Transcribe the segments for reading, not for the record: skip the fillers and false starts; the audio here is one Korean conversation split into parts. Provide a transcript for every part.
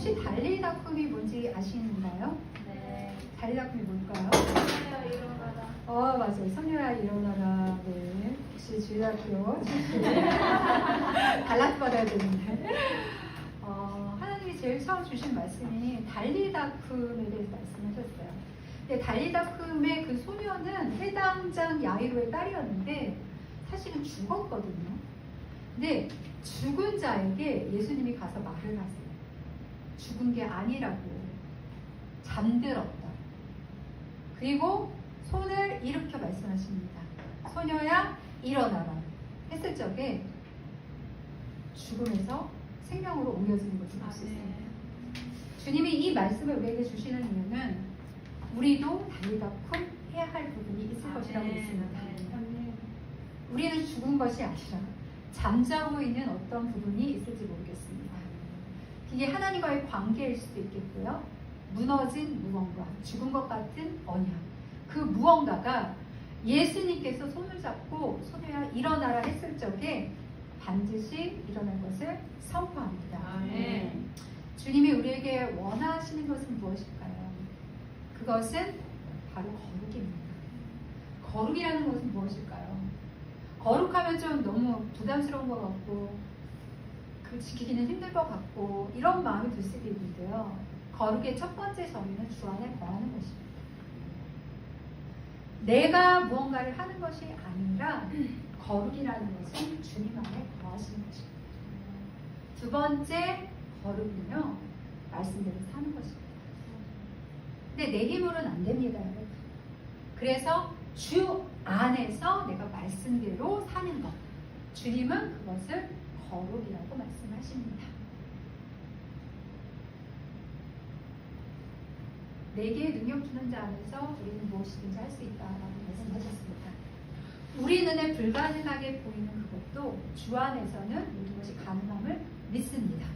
혹시 달리다툼이 뭔지 아시는가요? 네. 달리다툼이 뭘까요? 선녀야 일어나라. 맞아요. 선녀야 일어나라. 네. 혹시 주일학교 출신 달라트 받아야 되는데. 하나님이 제일 처음 주신 말씀이 달리다툼에 대해서 말씀하셨어요. 근데 달리다툼의 그 소녀는 해당장 야이로의 딸이었는데 사실은 죽었거든요. 근데 죽은 자에게 예수님이 가서 말을 하세요. 죽은 게 아니라고. 잠들었다. 그리고 손을 일으켜 말씀하십니다. 소녀야 일어나라 했을 적에 죽음에서 생명으로 옮겨지는 것을 볼 수 있습니다. 주님이 이 말씀을 우리에게 주시는 이유는 우리도 달리다툼 해야 할 부분이 있을 것이라고 믿습니다. 우리는 죽은 것이 아니라 잠자고 있는 어떤 부분이 있을지 모르겠습니다. 이게 하나님과의 관계일 수도 있겠고요. 무너진 무언가, 죽은 것 같은 언약. 그 무언가가 예수님께서 손을 잡고 소녀야 일어나라 했을 적에 반드시 일어날 것을 선포합니다. 주님이 우리에게 원하시는 것은 무엇일까요? 그것은 바로 거룩입니다. 거룩이라는 것은 무엇일까요? 거룩하면 좀 너무 부담스러운 것 같고 그 지키기는 힘들 것 같고 이런 마음이 들 수도 있는데요. 거룩의 첫 번째 정의는 주 안에 거하는 것입니다. 내가 무언가를 하는 것이 아니라 거룩이라는 것은 주님 안에 거하시는 것입니다. 두 번째 거룩은요, 말씀대로 사는 것입니다. 근데 내 힘으로는 안 됩니다, 여러분. 그래서 주 안에서 내가 말씀대로 사는 것. 주님은 그것을 거룩이라고 말씀하십니다. 내게 능력 주는 자 안에서 우리는 무엇이든지 할 수 있다라고 말씀하셨습니다. 우리 눈에 불가능하게 보이는 그것도 주 안에서는 모든 것이 가능함을 믿습니다.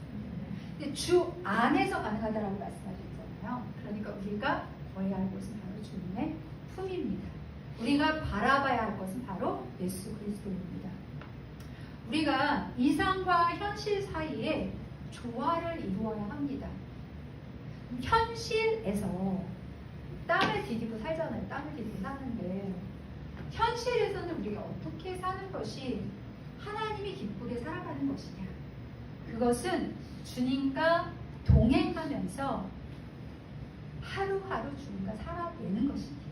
근데 주 안에서 가능하다라고 말씀하셨잖아요. 그러니까 우리가 구해야 할 것은 바로 주님의 품입니다. 우리가 바라봐야 할 것은 바로 예수 그리스도입니다. 우리가 이상과 현실 사이에 조화를 이루어야 합니다. 현실에서 땅을 디디고 살잖아요. 땅을 디디고 사는데 현실에서는 우리가 어떻게 사는 것이 하나님이 기쁘게 살아가는 것이냐. 그것은 주님과 동행하면서 하루하루 주님과 살아내는 것입니다.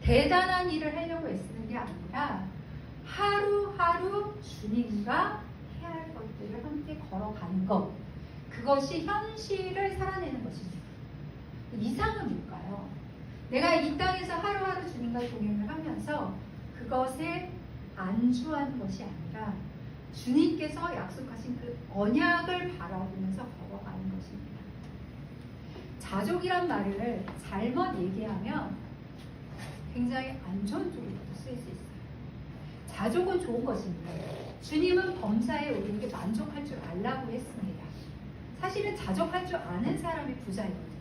대단한 일을 하려고 애쓰는 게 아니라 하루하루 주님과 해야 할 것들을 함께 걸어가는 것. 그것이 현실을 살아내는 것입니다. 이상은 뭘까요? 내가 이 땅에서 하루하루 주님과 동행을 하면서 그것에 안주하는 것이 아니라 주님께서 약속하신 그 언약을 바라보면서 걸어가는 것입니다. 자족이란 말을 잘못 얘기하면 굉장히 안 좋은 쪽으로도 쓰일 수 있어요. 자족은 좋은 것입니다. 주님은 범사에 우리에게 만족할 줄 알라고 했습니다. 사실은 자족할 줄 아는 사람이 부자이거든요.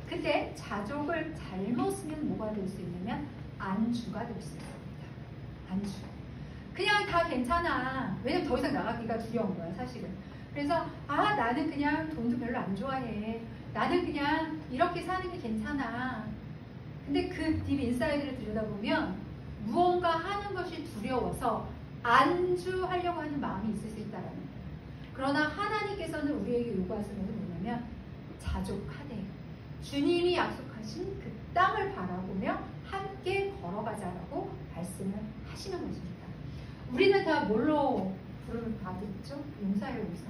근데 자족을 잘못 쓰면 뭐가 될 수 있냐면 안주가 될 수 있습니다. 안주. 그냥 다 괜찮아. 왜냐면 더 이상 나가기가 두려운 거야, 사실은. 그래서 나는 그냥 돈도 별로 안 좋아해. 나는 그냥 이렇게 사는 게 괜찮아. 근데 그 딥 인사이드를 들여다보면 무언가 하는 것이 두려워서 안주하려고 하는 마음이 있을 수 있다라는 거예요. 그러나 하나님께서는 우리에게 요구하시는 것은 뭐냐면 자족하되 주님이 약속하신 그 땅을 바라보며 함께 걸어가자라고 말씀을 하시는 것입니다. 우리는 다 뭘로 부름을 받았죠? 용사예요, 용사.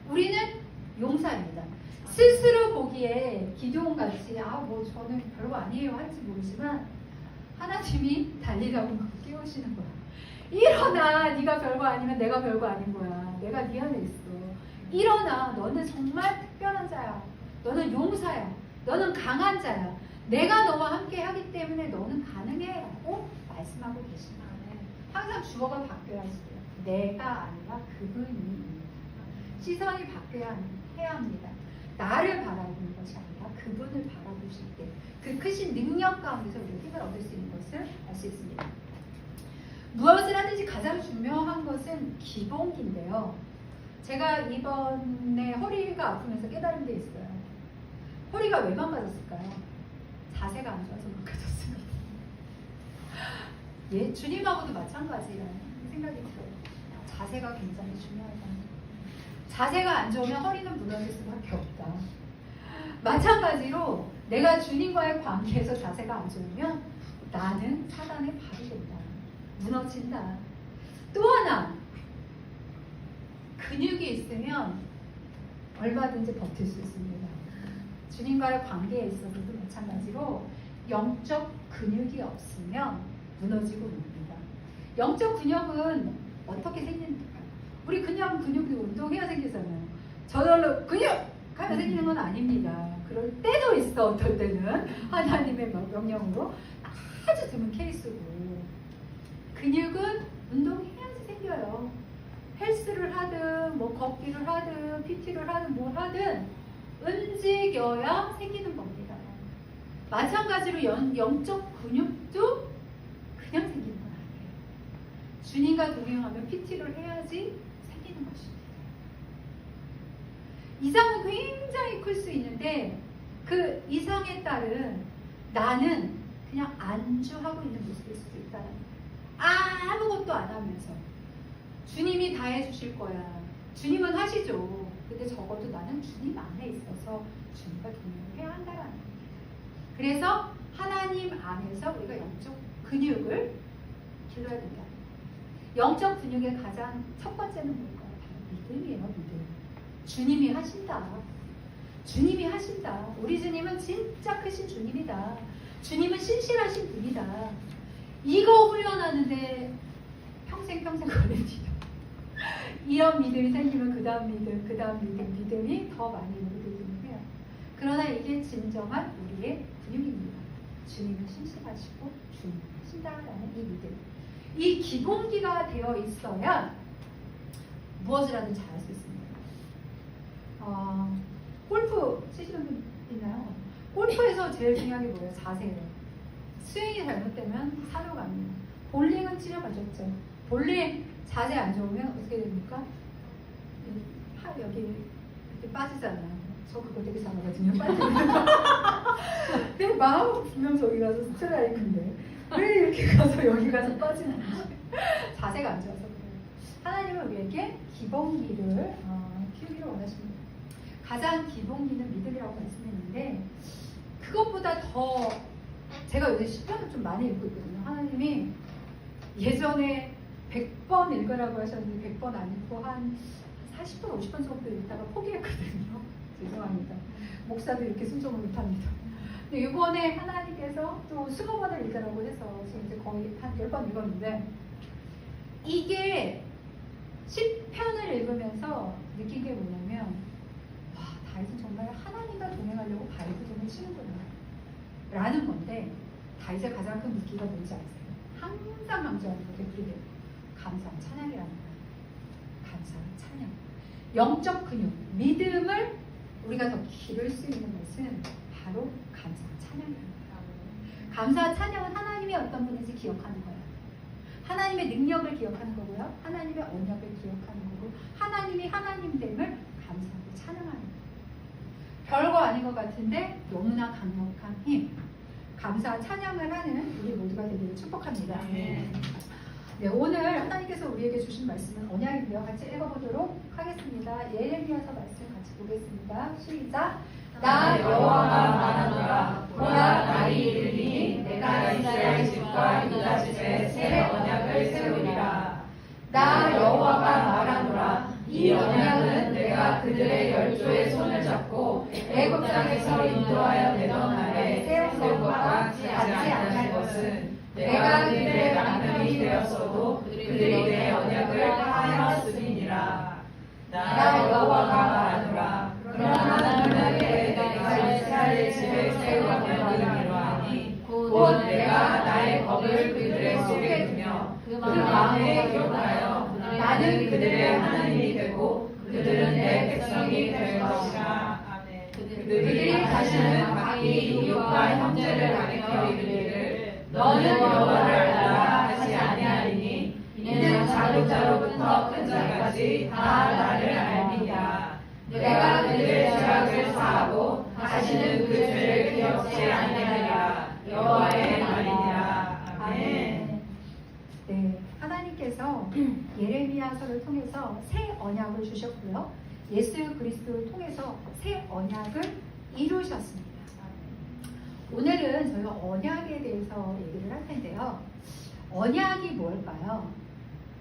우리는 용사입니다. 스스로 보기에 기도원같이 뭐 저는 별거 아니에요 할지 모르지만 하나님이 달리라고 깨우시는 거야. 일어나. 네가 별거 아니면 내가 별거 아닌 거야. 내가 네 안에 있어. 일어나. 너는 정말 특별한 자야. 너는 용사야. 너는 강한 자야. 내가 너와 함께 하기 때문에 너는 가능해 라고 말씀하고 계십니다. 항상 주어가 바뀌어야지 돼요. 내가 아니라 그분입니다. 시선이 바뀌어야 해야 합니다. 나를 바라보는 것이 아니라 그분을 바라보실 때 그 크신 능력 가운데서 우리가 힘을 얻을 수 있는 것을 알 수 있습니다. 무엇을 하든지 가장 중요한 것은 기본기인데요. 제가 이번에 허리가 아프면서 깨달은 게 있어요. 허리가 왜 망가졌을까요? 자세가 안 좋아서 망가졌습니다. 예, 주님하고도 마찬가지라는 생각이 들어요. 자세가 굉장히 중요하다. 자세가 안 좋으면 허리는 무너질 수밖에 없다. 마찬가지로 내가 주님과의 관계에서 자세가 안 좋으면 나는 사단의 발이 된다. 무너진다. 또 하나, 근육이 있으면 얼마든지 버틸 수 있습니다. 주님과의 관계에 있어서도 마찬가지로 영적 근육이 없으면 무너지고 맙니다. 영적 근육은 어떻게 생기는가? 우리 그냥 근육이 운동해야 생기잖아요. 저절로 근육! 하면 생기는 건 아닙니다. 그럴 때도 있어. 어떨 때는 하나님의 명령으로 아주 드문 케이스고, 근육은 운동해야지 생겨요. 헬스를 하든 뭐 걷기를 하든 PT를 하든 뭘 하든 움직여야 생기는 겁니다. 마찬가지로 영적 근육도 그냥 생기는 건 아니에요. 주님과 동행하면 PT를 해야지 생기는 것입니다. 이상은 굉장히 클 수 있는데 그 이상에 따른 나는 그냥 안주하고 있는 모습일 수도 있다는 거예요. 아무것도 안 하면서 주님이 다 해주실 거야. 주님은 하시죠. 근데 적어도 나는 주님 안에 있어서 주님과 동행을 해야 한다는 거예요. 그래서 하나님 안에서 우리가 영적 근육을 길러야 된다. 영적 근육의 가장 첫 번째는 뭘까요? 바로 믿음이에요. 믿음. 주님이 하신다. 주님이 하신다. 우리 주님은 진짜 크신 주님이다. 주님은 신실하신 분이다. 이거 훈련하는데 평생 걸립니다. 이런 믿음이 생기면 그 다음 믿음이 더 많이 오게 해요. 그러나 이게 진정한 우리의 근육입니다. 주님은 신실하시고 주님은 하신다라는 이 믿음. 이 기본기가 되어 있어야 무엇을 하든 잘할 수 있습니다. 골프 치시는 분 있나요? 골프에서 제일 중요한 게 뭐예요? 자세예요. 스윙이 잘못되면 사고 갑니다. 볼링은 치러가셨죠. 볼링 자세 안 좋으면 어떻게 됩니까? 여기 이렇게 빠지잖아요. 저 그거 되게 잘하거든요. 빠지는 내 마음 분명 저기 가서 스트라이크인데 왜 이렇게 가서 여기 가서 빠지는지. 자세가 안 좋아서 그래요. 하나님은 우리에게 기본기를 키우기를 원하십니다. 가장 기본기는 믿음이라고 말씀했는데 그것보다 더 제가 요새 시편을 좀 많이 읽고 있거든요. 하나님이 예전에 100번 읽으라고 하셨는데 100번 안 읽고 한 40번, 50번 정도 읽다가 포기했거든요. 죄송합니다. 목사도 이렇게 순종을 못합니다. 근데 이번에 하나님께서 또 20번을 읽으라고 해서 지금 이제 거의 한 10번 읽었는데 이게 시편을 읽으면서 느낀 게 뭐냐면 와, 다윗은 정말 하나님과 동행하려고 발부종을 치는구나 라는 건데 다윗의 가장 큰 무기가 뭔지 아세요? 항상 강조하는 게 그게 감사, 찬양이라는 거예요. 감사, 찬양. 영적 근육, 믿음을 우리가 더 기를 수 있는 것은 바로 감사, 찬양이라는 거예요. 감사, 찬양은 하나님이 어떤 분인지 기억하는 거예요. 하나님의 능력을 기억하는 거고요. 하나님의 언약을 기억하는 거고 하나님이 하나님됨을 감사하고 찬양하는 거예요. 별거 아닌 것 같은데 너무나 강력한 힘. 감사, 찬양을 하는 우리 모두가 되기를 축복합니다. 네, 오늘 하나님께서 우리에게 주신 말씀은 언약인데요. 같이 읽어보도록 하겠습니다. 예레미야서 말씀 같이 보겠습니다. 시작. 나 여호와가 말하노라. 보라, 날이 이르니 내가 이스라엘 집과 유다 집에 새 언약을 세우리라. 나 여호와가 말하노라. 이 언약은 내가 그들의 열조의 손을 잡고 애굽 땅에서 인도하여 내던 날에 세운 것과 같지 아니할 것은 내가 그들의 남편이 되었어도 그들이 내 언약을 하였음이니라. 나 여호와가 말하노라. 그러나 너희에게 내가 이스라엘 집에 세운 언약을 이루하니 곧 내가 나의 법을 그들의 속에 두며 그 마음에 기억하여 나는 그들의 하나님이 되고 그들은 내 백성이 될 것이라. 아멘. 그들이 다시는 각기 이웃과 형제를 가리켜 이르기를 너는 여호와를 알라 하지 아니하리니 이는 작은 자로부터 큰 자까지 다 나를 알미니라. 내가 그들의 죄악을 사하고 다시는 그 죄를 기억지 아니하리라. 여호와의 말이니라. 아멘. 네, 하나님께서 예레미야서를 통해서 새 언약을 주셨고요. 예수 그리스도를 통해서 새 언약을 이루셨습니다. 오늘은 저희가 언약에 대해서 얘기를 할 텐데요. 언약이 뭘까요?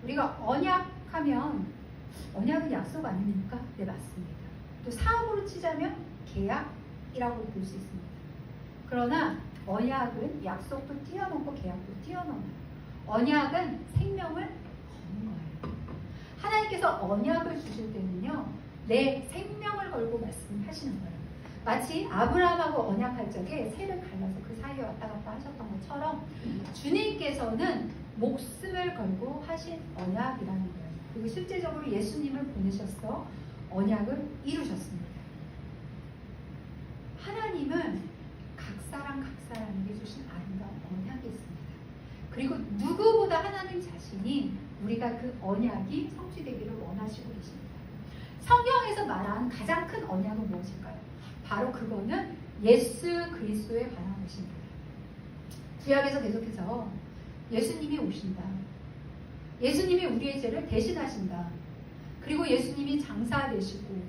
우리가 언약하면 언약은 약속 아닙니까? 네, 맞습니다. 또 사업으로 치자면 계약이라고 볼 수 있습니다. 그러나 언약은 약속도 뛰어넘고 계약도 뛰어넘어요. 언약은 생명을 거는 거예요. 하나님께서 언약을 주실 때는요, 내 생명을 걸고 말씀하시는 거예요. 마치 아브라함하고 언약할 적에 새를 갈라서 그 사이에 왔다 갔다 하셨던 것처럼 주님께서는 목숨을 걸고 하신 언약이라는 거예요. 그리고 실제적으로 예수님을 보내셔서 언약을 이루셨습니다. 하나님은 각 사람에게 주신 아름다운 언약이 있습니다. 그리고 누구보다 하나님 자신이 우리가 그 언약이 성취되기를 원하시고 계십니다. 성경에서 말한 가장 큰 언약은 무엇일까요? 바로 그거는 예수 그리스도에 관한 것입니다. 구약에서 계속해서 예수님이 오신다. 예수님이 우리의 죄를 대신하신다. 그리고 예수님이 장사되시고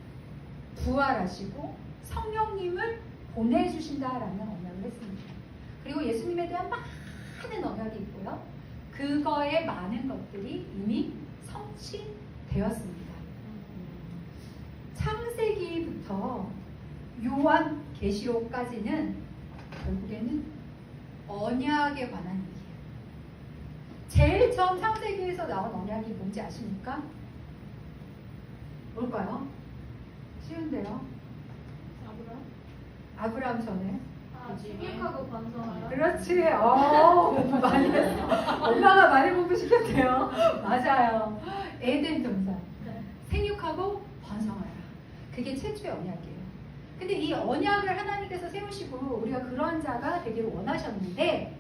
부활하시고 성령님을 보내주신다라는 언약을 했습니다. 그리고 예수님에 대한 많은 언약이 있고요. 그거의 많은 것들이 이미 성취되었습니다. 창세기부터 요한 계시록까지는 결국에는 언약에 관한 얘기예요. 제일 처음 창세기에서 나온 언약이 뭔지 아십니까? 뭘까요? 쉬운데요. 아브라함 전에. 생육하고 번성하여. 그렇지. 많이 했어. 엄마가 많이 공부시켰대요. 맞아요. 에덴 동산. 생육하고 번성하라. 그게 최초의 언약이에요. 근데 이 언약을 하나님께서 세우시고 우리가 그런 자가 되기를 원하셨는데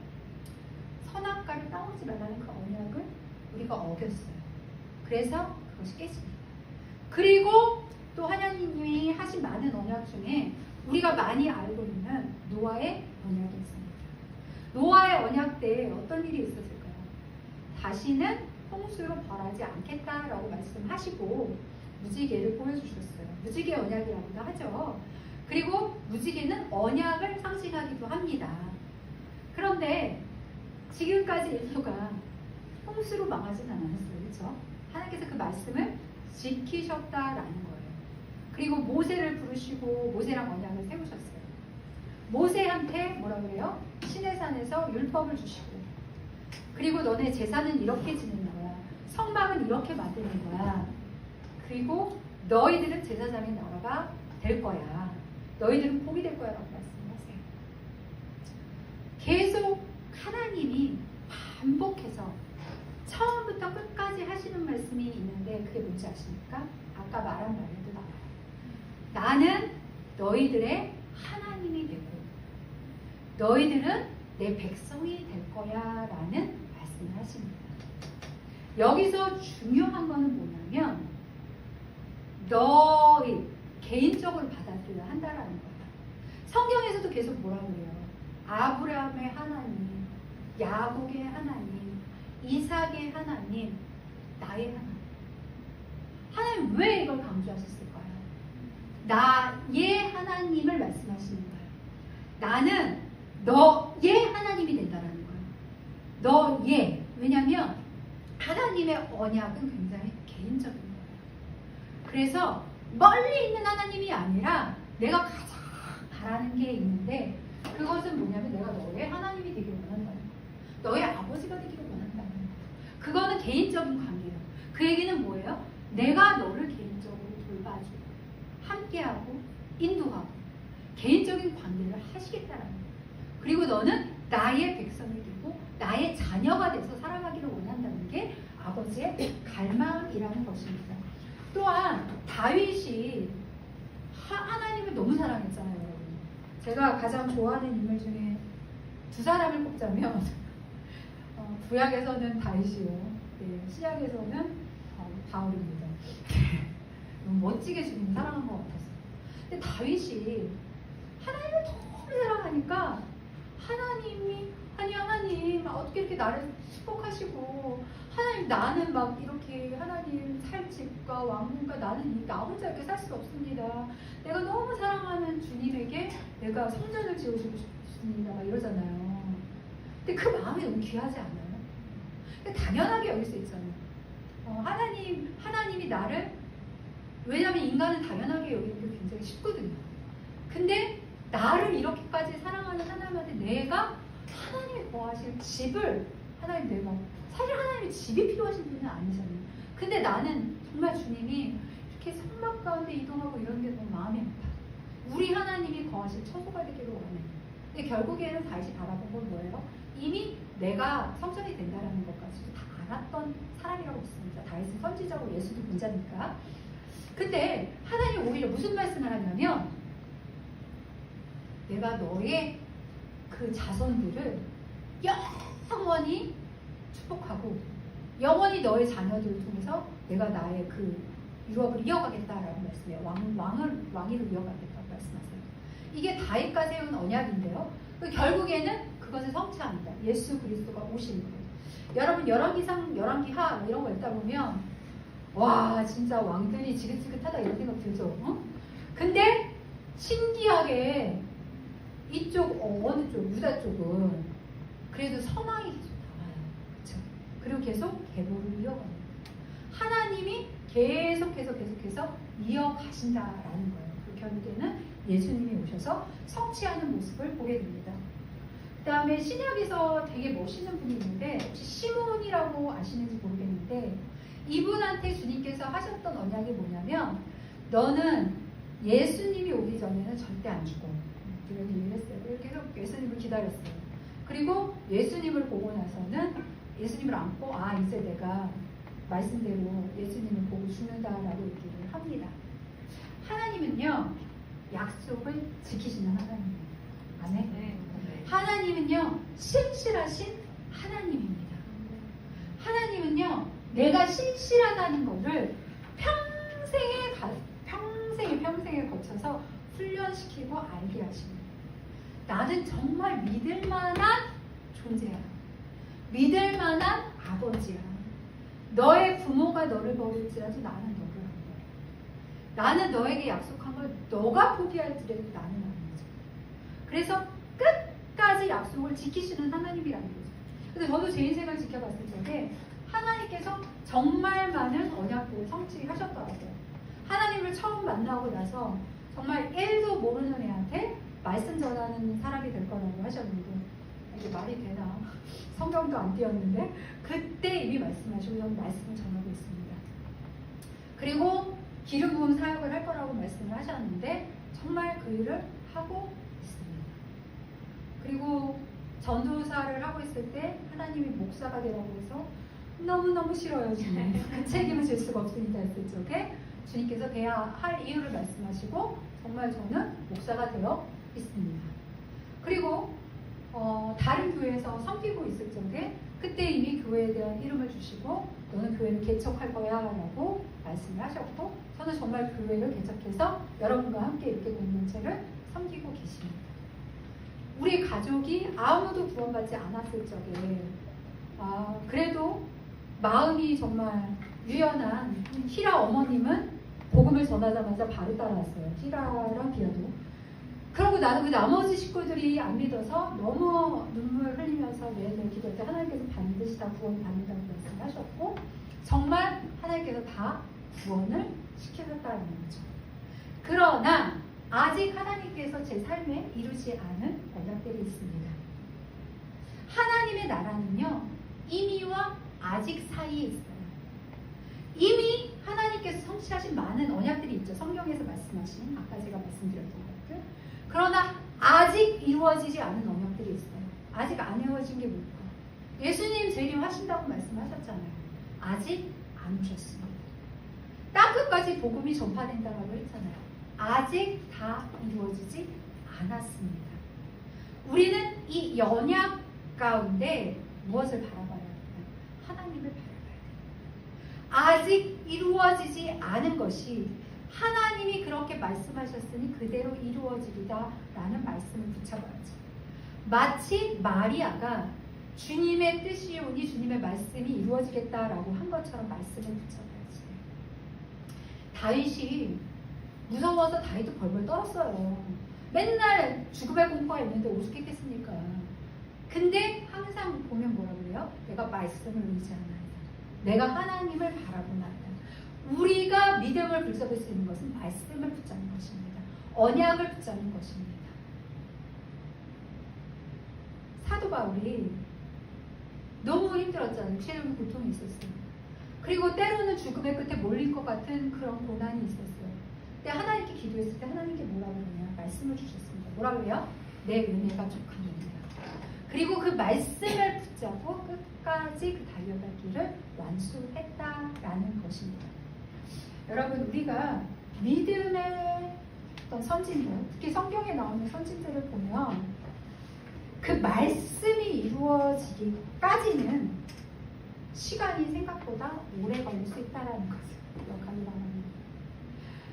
선악과를 따오지 말라는 그 언약을 우리가 어겼어요. 그래서 그것이 깨집니다. 그리고 또 하나님이 하신 많은 언약 중에 우리가 많이 알고 있는 노아의 언약이 있습니다. 노아의 언약 때 어떤 일이 있었을까요? 다시는 홍수로 벌하지 않겠다라고 말씀하시고 무지개를 보여주셨어요. 무지개 언약이라고도 하죠. 그리고 무지개는 언약을 상징하기도 합니다. 그런데 지금까지 인류가 홍수로 망하진 않았어요. 그렇죠? 하나님께서 그 말씀을 지키셨다라는 거예요. 그리고 모세를 부르시고 모세랑 언약을 세우셨어요. 모세한테 뭐라 그래요? 시내산에서 율법을 주시고 그리고 너네 제사는 이렇게 지내는 거야. 성막은 이렇게 만드는 거야. 그리고 너희들은 제사장의 나라가 될 거야. 너희들은 복이 될 거야 라고 말씀하세요. 계속 하나님이 반복해서 처음부터 끝까지 하시는 말씀이 있는데 그게 뭔지 아십니까? 아까 말한 말에도 나와요. 나는 너희들의 하나님이 되고 너희들은 내 백성이 될 거야 라는 말씀을 하십니다. 여기서 중요한 거는 뭐냐면 너희 개인적으로 받아들여야 한다라는 거예요. 성경에서도 계속 뭐라 그래요? 아브라함의 하나님, 야곱의 하나님, 이삭의 하나님, 나의 하나님. 하나님 왜 이걸 강조하셨을까요? 나의 하나님을 말씀하시는 거예요. 나는 너의 하나님이 된다라는 거예요. 너의. 왜냐하면 하나님의 언약은 굉장히 개인적인 거예요. 그래서 멀리 있는 하나님이 아니라 내가 가장 바라는 게 있는데 그것은 뭐냐면 내가 너의 하나님이 되기를 원한다는 거예요. 너의 아버지가 되기를 원한다는 거예요. 그거는 개인적인 관계예요. 그 얘기는 뭐예요? 내가 너를 개인적으로 돌봐주고 함께하고 인도하고 개인적인 관계를 하시겠다는 거예요. 그리고 너는 나의 백성이 되고 나의 자녀가 돼서 살아가기를 원한다는 게 아버지의 갈망이라는 것입니다. 또한 다윗이 하나님을 너무 사랑했잖아요. 여러분. 제가 가장 좋아하는 인물 중에 두 사람을 꼽자면 구약에서는 다윗이요. 네. 신약에서는 바울입니다. 너무 멋지게 주님 사랑한 것 같아서. 근데 다윗이 하나님을 너무 사랑하니까 하나님 어떻게 이렇게 나를 축복하시고 하나님 나는 막 이렇게 하나님 살 집과 왕궁과 나는 나 혼자 이렇게 살 수 없습니다. 내가 너무 사랑하는 주님에게 내가 성전을 지어주고 싶습니다. 막 이러잖아요. 근데 그 마음이 너무 귀하지 않아요? 근데 당연하게 여길 수 있잖아요. 하나님이 나를 왜냐하면 인간은 당연하게 여기는 게 굉장히 쉽거든요. 근데 나를 이렇게까지 사랑하는 하나님한테 내가 하나님이 거하실 집을 하나님 사실 하나님이 집이 필요하신 분은 아니잖아요. 근데 나는 정말 주님이 이렇게 성막 가운데 이동하고 이런 게 너무 마음이 아파. 우리 하나님이 거하실 처소가 되기를 원해. 근데 결국에는 다윗이 바라본 건 뭐예요? 이미 내가 성전이 된다라는 것까지도 다 알았던 사람이라고 믿습니다. 다윗은 선지자고 예수도 본자니까. 근데 하나님 오히려 무슨 말씀을 하냐면 내가 너의 그 자손들을 영원히 축복하고 영원히 너의 자녀들을 통해서 내가 나의 그 유업을 이어가겠다라는 말씀이에요. 왕위를 이어가겠다고 말씀하세요. 이게 다윗과 세운 언약인데요. 결국에는 그것을 성취합니다. 예수 그리스도가 오신 거예요. 여러분 열왕기하 이런 거 읽다 보면 와 진짜 왕들이 지긋지긋하다 이런 생각 들죠. 근데 신기하게 이쪽 어느 쪽 유다 쪽은 그래도 선왕이 계속 나와요. 그렇죠? 그리고 계속 계보를 이어갑니다. 하나님이 계속해서 이어가신다라는 거예요. 그 결국에는 예수님이 오셔서 성취하는 모습을 보게 됩니다. 그 다음에 신약에서 되게 멋있는 분이 있는데 혹시 시몬이라고 아시는지 모르겠는데 이분한테 주님께서 하셨던 언약이 뭐냐면 너는 예수님이 오기 전에는 절대 안 죽어. 이런 얘기를 했어요. 이렇게 해서 예수님을 기다렸어요. 그리고 예수님을 보고 나서는 예수님을 안고 이제 내가 말씀대로 예수님을 보고 죽는다라고 얘기를 합니다. 하나님은요 약속을 지키시는 하나님입니다. 아멘. 네. 하나님은요 신실하신 하나님입니다. 하나님은요 내가 신실하다는 것을 평생에 거쳐서 훈련시키고 알게 하십니다. 나는 정말 믿을 만한 존재야. 믿을 만한 아버지야. 너의 부모가 너를 버릴지라도 나는 너를 안 버려. 나는 너에게 약속한 걸 너가 포기할지라도 나는 안 버려. 그래서 끝까지 약속을 지키시는 하나님이라는 거죠. 그래서 저도 제 인생을 지켜봤을 적에 하나님께서 정말 많은 언약들을 성취하셨더라고요. 하나님을 처음 만나고 나서 정말 1도 모르는 애한테 말씀 전하는 사람이 될 거라고 하셨는데 이게 말이 되나? 성경도 안 띄었는데 그때 이미 말씀하시고 저는 말씀을 전하고 있습니다. 그리고 기름 부음 사역을 할 거라고 말씀을 하셨는데 정말 그 일을 하고 있습니다. 그리고 전도사를 하고 있을 때 하나님이 목사가 되라고 해서 너무너무 싫어요 주님. 그 책임을 질 수가 없으니까 했을 적에 주님께서 돼야 할 이유를 말씀하시고 정말 저는 목사가 되어 있습니다. 그리고 다른 교회에서 섬기고 있을 적에 그때 이미 교회에 대한 이름을 주시고 너는 교회를 개척할 거야 라고 말씀을 하셨고 저는 정말 교회를 개척해서 여러분과 함께 이렇게 공동체를 섬기고 계십니다. 우리 가족이 아무도 구원받지 않았을 적에 그래도 마음이 정말 유연한 히라 어머님은 복음을 전하자마자 바로 따라왔어요. 히라랑 비아도. 그러고 나는 그 나머지 식구들이 안 믿어서 너무 눈물 흘리면서 매일매일 기도할 때 하나님께서 반드시 다 구원 받는다고 말씀하셨고 정말 하나님께서 다 구원을 시켜줬다는 거죠. 그러나 아직 하나님께서 제 삶에 이루지 않은 언약들이 있습니다. 하나님의 나라는요 이미와 아직 사이에 있어요. 이미 하나님께서 성취하신 많은 언약들이 있죠. 성경에서 말씀하신 아까 제가 말씀드렸던 것들. 그러나 아직 이루어지지 않은 언약들이 있어요. 아직 안 이루어진 게 뭘까? 예수님 재림하신다고 말씀하셨잖아요. 아직 안 오셨습니다. 땅끝까지 복음이 전파된다고 했잖아요. 아직 다 이루어지지 않았습니다. 우리는 이 언약 가운데 무엇을 바라봐야 하나님을 바라봐야 돼요. 아직 이루어지지 않은 것이 하나님이 그렇게 말씀하셨으니 그대로 이루어지리다 라는 말씀을 붙여봐야죠. 마치 마리아가 주님의 뜻이오니 주님의 말씀이 이루어지겠다라고 한 것처럼 말씀을 붙여봐야지. 다윗이 무서워서 다윗도 벌벌 떨었어요. 맨날 죽음의 공포가 있는데 오죽했겠습니까? 근데 항상 보면 뭐라 그래요? 내가 말씀을 의지하나이다. 내가 하나님을 바라보나이다. 우리가 믿음을 붙잡을 수 있는 것은 말씀을 붙잡는 것입니다. 언약을 붙잡는 것입니다. 사도 바울이 너무 힘들었잖아요. 육체적인 고통이 있었어요. 그리고 때로는 죽음의 끝에 몰릴 것 같은 그런 고난이 있었어요. 근데 하나님께 기도했을 때 하나님께 뭐라고 그러냐? 말씀을 주셨습니다. 뭐라고 그래요? 내 은혜가 족합니다. 그리고 그 말씀을 붙잡고 끝까지 그 달려갈 길을 완수했다라는 것입니다. 여러분, 우리가 믿음의 어떤 선진들, 특히 성경에 나오는 선진들을 보면 그 말씀이 이루어지기까지는 시간이 생각보다 오래 걸릴 수 있다는 것을 기억하기 바랍니다.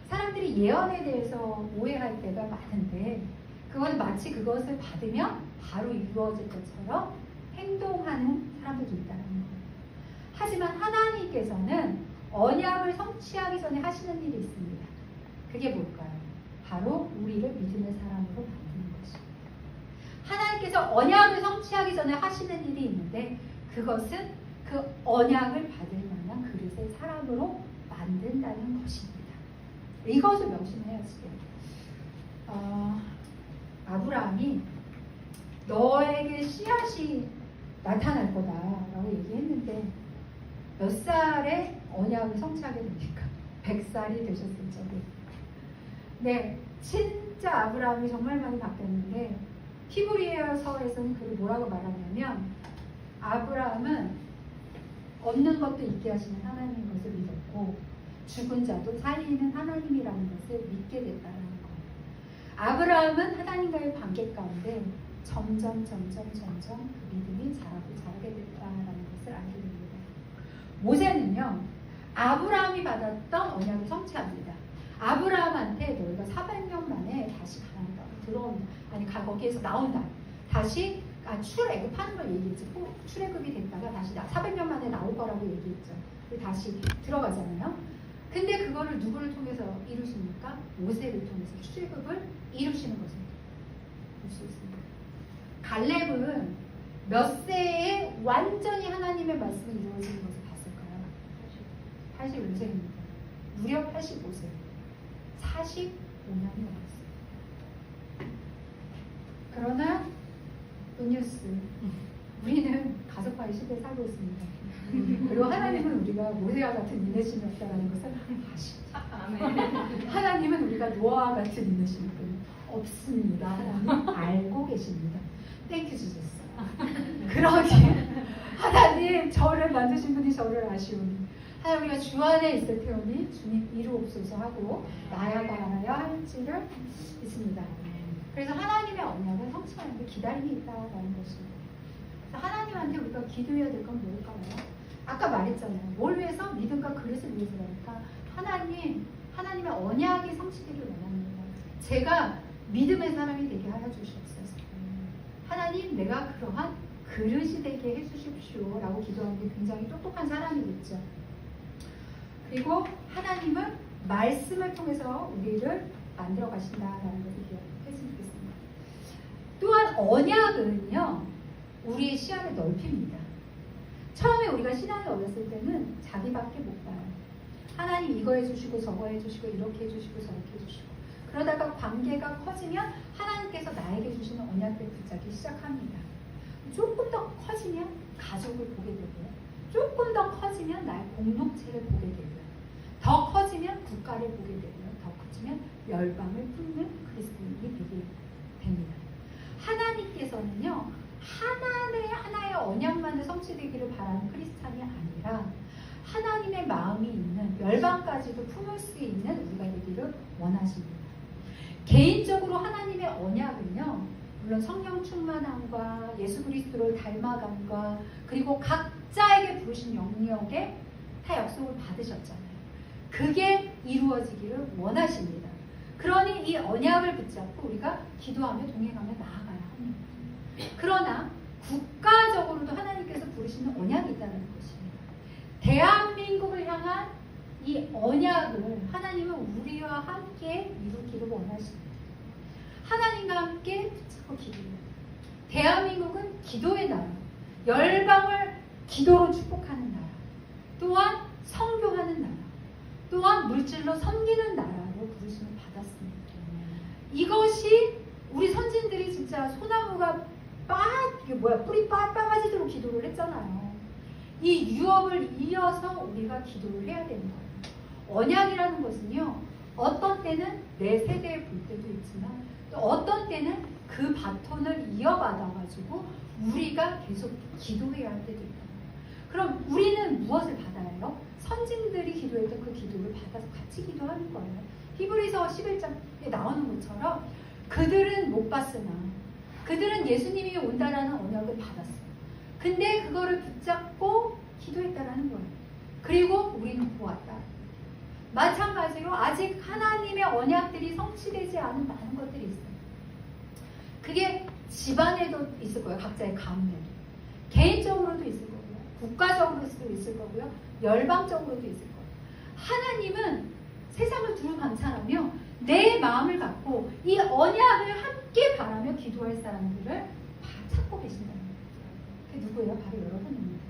사람들이 예언에 대해서 오해할 때가 많은데 그건 마치 그것을 받으면 바로 이루어질 것처럼 행동하는 사람들이 있다는 거예요. 하지만 하나님께서는 언약을 성취하기 전에 하시는 일이 있습니다. 그게 뭘까요? 바로 우리를 믿음의 사람으로 만드는 것입니다. 하나님께서 언약을 성취하기 전에 하시는 일이 있는데 그것은 그 언약을 받을 만한 그릇의 사람으로 만든다는 것입니다. 이것을 명심해야지 돼요. 아브라함이 너에게 씨앗이 나타날 거다라고 얘기했는데 몇 살에 언약을 성취하게 됩니까? 100살이 되셨을 적에. 네, 진짜 아브라함이 정말 많이 바뀌었는데 히브리서에서는 그를 뭐라고 말하냐면 아브라함은 없는 것도 있게 하시는 하나님인 것을 믿었고 죽은 자도 살리는 하나님이라는 것을 믿게 됐다는 거예요. 아브라함은 하나님과의 관계 가운데 점점 그 믿음이 자라게 됐다는 것을 알게 됩니다. 모세는요, 아브라함이 받았던 언약을 성취합니다. 아브라함한테 너희가 400년 만에 다시 가나안 땅에 들어온다. 아니 거기에서 나온다. 다시 출애굽하는 걸 얘기했지. 출애굽이 됐다가 다시 400년 만에 나올 거라고 얘기했죠. 다시 들어가잖아요. 근데 그거를 누구를 통해서 이루십니까? 모세를 통해서 출애굽을 이루시는 것을 볼 수 있습니다. 갈렙은 몇 세에 완전히 하나님의 말씀이 이루어지는 것을 봤을까요? 85세입니다. 무려 85세. 45년이 넘었어요. 그러나 굿뉴스, 우리는 가속화의 시대에 살고 있습니다. 그리고 하나님은 우리가 모세와 같은 인내심이 없다는 것을 아십니다. 하나님은 우리가 노아와 같은 인내심이 없습니다. 하나님 알고 계십니다. 땡큐 주셨어. 그러기에 하나님 저를 만드신 분이 저를 아시오니 하나님 우리가 주 안에 있을 테오니 주님 이루옵소서 하고 나아가야 할지를 있습니다. 그래서 하나님의 언약을 성취하는데 기다림이 있다라는 것입니다. 그래서 하나님한테 우리가 기도해야 될 건 뭘까요? 아까 말했잖아요. 뭘 위해서? 믿음과 그릇을 위해서라니까 하나님의 언약이 성취되길 원합니다. 제가 믿음의 사람이 되게 하여 주시옵소서. 하나님 내가 그러한 그릇이 되게 해주십시오 라고 기도하는 게 굉장히 똑똑한 사람이겠죠. 그리고 하나님은 말씀을 통해서 우리를 만들어 가신다라는 것을 기억했으면 좋겠습니다. 또한 언약은요 우리의 시야를 넓힙니다. 처음에 우리가 신앙이 어렸을 때는 자기밖에 못 봐요. 하나님 이거 해주시고 저거 해주시고 이렇게 해주시고 저렇게 해주시고 그러다가 관계가 커지면 하나님께서 나에게 주시는 언약을 붙잡기 시작합니다. 조금 더 커지면 가족을 보게 되고요. 조금 더 커지면 나의 공동체를 보게 되고요. 더 커지면 국가를 보게 되고요. 더 커지면 열방을 품는 그리스도인이 되게 됩니다. 하나님께서는요 하나의 언약만을 성취되기를 바라는 크리스찬이 아니라 하나님의 마음이 있는 열방까지도 품을 수 있는 우리가 되기를 원하십니다. 개인적으로 하나님의 언약은요 물론 성령 충만함과 예수 그리스도를 닮아감과 그리고 각자에게 부르신 영역에 다 약속을 받으셨잖아요. 그게 이루어지기를 원하십니다. 그러니 이 언약을 붙잡고 우리가 기도하며 동행하며 나아가야 합니다. 그러나 국가적으로도 하나님께서 부르시는 언약이 있다는 것입니다. 대한민국을 향한 이 언약을 하나님은 우리와 함께 이루기를 원하십니다. 하나님과 함께 붙잡고 기도해요. 대한민국은 기도의 나라, 열방을 기도로 축복하는 나라, 또한 선교하는 나라, 또한 물질로 섬기는 나라로 부르심을 받았습니다. 이것이 우리 선진들이 진짜 소나무가 뿌리 빠가지도록 기도를 했잖아요. 이 유업을 이어서 우리가 기도를 해야 되는 거예요. 언약이라는 것은요, 어떤 때는 내 세대에 볼 때도 있지만 또 어떤 때는 그 바톤을 이어받아가지고 우리가 계속 기도해야 할 때도 있다. 그럼 우리는 무엇을 받아요? 선진들이 기도했던 그 기도를 받아서 같이 기도하는 거예요. 히브리서 11장에 나오는 것처럼 그들은 못 봤으나 그들은 예수님이 온다라는 언약을 받았어요. 근데 그거를 붙잡고 기도했다라는 거예요. 그리고 우리는 보았다. 마찬가지로 아직 하나님의 언약들이 성취되지 않은 많은 것들이 있어요. 그게 집안에도 있을 거예요. 각자의 가문에도. 개인적으로도 있을 거고요. 국가적으로도 있을 거고요. 열방적으로도 있을 거예요. 하나님은 세상을 두루 감찰하며 내 마음을 갖고 이 언약을 함께 바라며 기도할 사람들을 다 찾고 계신다는 거예요. 그게 누구예요? 바로 여러분입니다.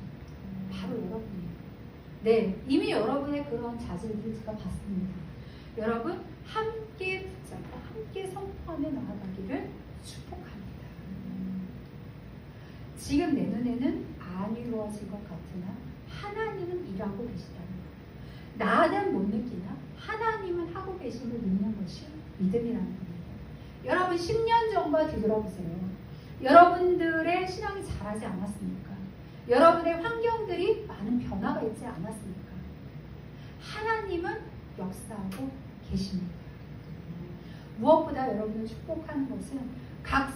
바로 여러분이에요. 네, 이미 여러분의 그런 자질을 제가 봤습니다. 여러분 함께 붙잡고 함께 선포하며 나아가기를 축복합니다. 지금 내 눈에는 안 이루어질 것 같으나 하나님은 일하고 계시다는 거예요. 나는 못 느끼나 하나님은 하고 계심을 믿는 것이 믿음이라는 겁니다. 여러분 10년 전과 뒤돌아보세요. 여러분들의 신앙이 자라지 않았습니까? 여러분의 환경들이 많은 변화가 있지 않았습니까? 하나님은 역사하고 계십니다. 무엇보다 여러분을 축복하는 것은 각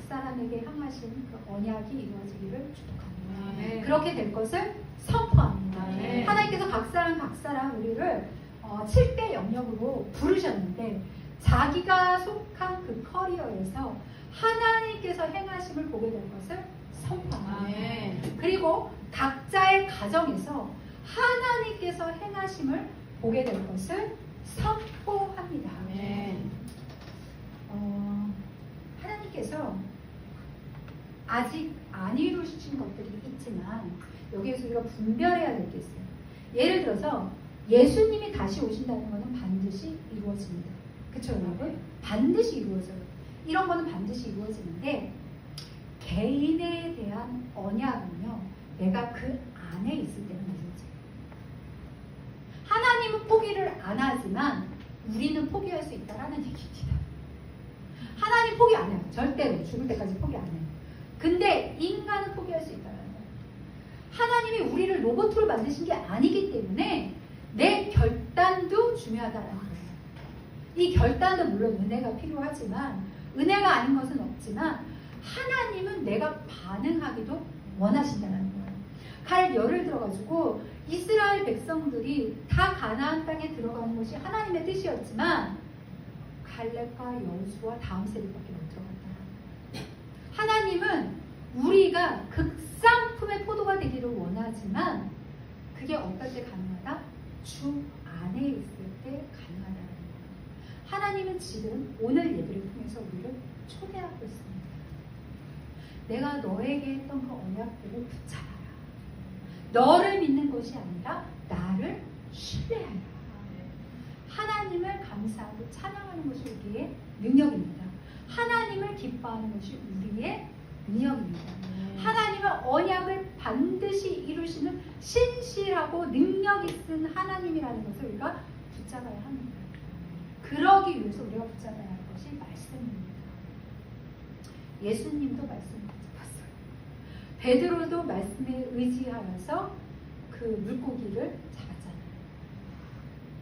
사람에게 향하신 그 언약이 이루어지기를 축복합니다. 네. 그렇게 될 것을 선포합니다. 네. 하나님께서 각 사람 우리를 7대 영역으로 부르셨는데 자기가 속한 그 커리어에서 하나님께서 행하심을 보게 될 것을 선포합니다. 네. 그리고 각자의 가정에서 하나님께서 행하심을 보게 될 것을 선포합니다. 네. 하나님께서 아직 안 이루신 것들이 있지만 여기에서 우리가 분별해야 될 게 있어요. 예를 들어서 예수님이 다시 오신다는 것은 반드시 이루어집니다. 그쵸 여러분? 반드시 이루어져요. 이런 거는 반드시 이루어지는데 개인에 대한 언약은요, 내가 그 안에 있을 때는 이루어져요. 하나님은 포기를 안 하지만 우리는 포기할 수 있다라는 얘기입니다. 하나님 포기 안 해요. 절대로 죽을 때까지 포기 안 해요. 근데 인간은 포기할 수 있다는 거예요. 하나님이 우리를 로봇으로 만드신 게 아니기 때문에 내 결단도 중요하다는 거예요. 이 결단도 물론 은혜가 필요하지만 은혜가 아닌 것은 없지만 하나님은 내가 반응하기도 원하신다는 거예요. 예를 들어가지고 이스라엘 백성들이 다 가나안 땅에 들어가는 것이 하나님의 뜻이었지만 갈렙과 여호수아 다음 세대밖에 못 들어갔다. 하나님은 우리가 극상품의 포도가 되기를 원하지만 그게 어떨 때 가능하다? 주 안에 있을 때 가능하다는 거예요. 하나님은 지금 오늘 예배를 통해서 우리를 초대하고 있습니다. 내가 너에게 했던 그 언약들을 붙잡아라. 너를 믿는 것이 아니라 나를 신뢰하라. 하나님을 감사하고 찬양하는 것이 우리의 능력입니다. 하나님을 기뻐하는 것이 우리의 능력입니다. 하나님은 언약을 반드시 이루시는 신실하고 능력 있는 하나님이라는 것을 우리가 붙잡아야 합니다. 그러기 위해서 우리가 붙잡아야 할 것이 말씀입니다. 예수님도 말씀을 붙잡았어요. 베드로도 말씀에 의지하여서 그 물고기를 잡았잖아요.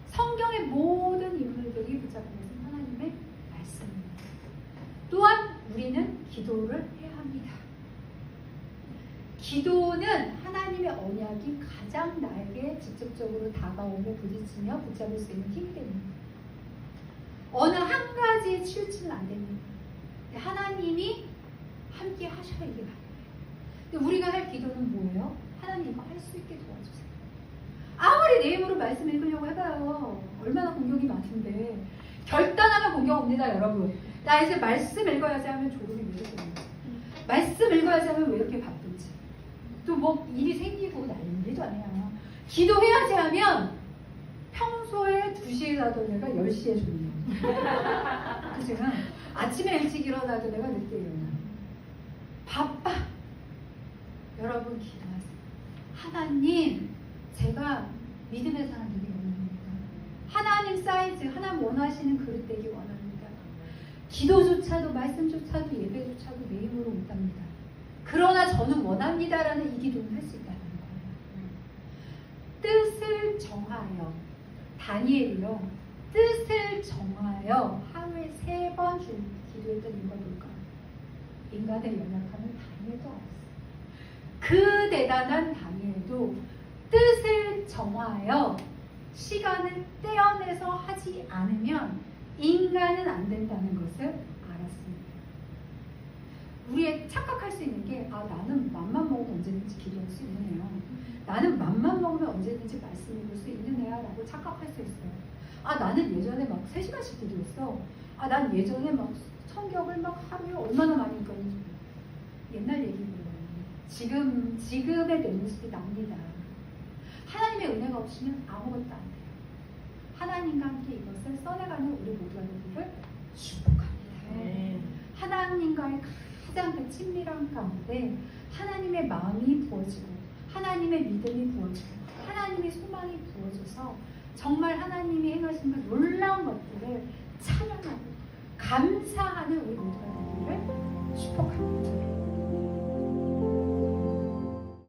성경의 모든 인물들이 붙잡은 것은 하나님의 말씀입니다. 또한 우리는 기도를 해야 합니다. 기도는 하나님의 언약이 가장 나에게 우리에게 직접적으로 다가오며 부딪히며 붙잡을 수 있는 힘이 됩니다. 어느 한 가지에 치우치면 안 됩니다. 하나님이 함께 하셔야 이게 가능해요. 근데 우리가 할 기도는 뭐예요? 하나님 이거 할 수 있게 도와주세요. 아무리 내 힘으로 말씀 읽으려고 해봐요. 얼마나 공격이 많은데. 결단하면 공격 옵니다, 여러분. 나 이제 말씀 읽어야지 하면 졸음이 왜 이렇게 오는지. 말씀 읽어야지 하면 왜 이렇게 바쁜지. 또 뭐 일이 생기고 난리도 아니야. 기도해야지 하면 평소에 2시에 자던 애가 10시에 졸려. 그치? 아침에 일찍 일어나도 내가 늦게 일어나. 바빠. 여러분 기도하세요. 하나님, 제가 믿음의 사람 되기 원합니다. 하나님 사이즈, 하나님 원하시는 그릇 되기 원합니다. 기도조차도 말씀조차도 예배조차도 내 힘으로 못합니다. 그러나 저는 원합니다라는 이 기도는 할 수 있다는 거예요. 뜻을 정하여, 다니엘이요, 뜻을 정하여 하루에 3번 기도했던 이유가 뭘까요? 인간의 연약함을 다니엘도 알았어요. 그 대단한 다니엘도 뜻을 정하여 시간을 떼어내서 하지 않으면 인간은 안 된다는 것을 알았습니다. 우리의 착각할 수 있는 게 나는 맘만 먹으면 언제든지 기도할 수 있는 애야. 나는 맘만 먹으면 언제든지 말씀 읽을 수 있는 애야 라고 착각할 수 있어요. 나는 예전에 막 3시간씩 기도했어. 난 예전에 막 성경을 막 하루에 얼마나 많이 읽었는지. 옛날 얘기고요. 지금의 내 모습이 납니다. 하나님의 은혜가 없으면 아무것도 안 돼요. 하나님과 함께 이것을 써내가는 우리 모두가 되기를 축복합니다. 네. 하나님과의 가장 그 친밀한 가운데 하나님의 마음이 부어지고 하나님의 믿음이 부어지고 하나님의 소망이 부어져서 정말 하나님이 행하신 그 놀라운 것들을 찬양하고 감사하는 우리 모두가 되기를 축복합니다.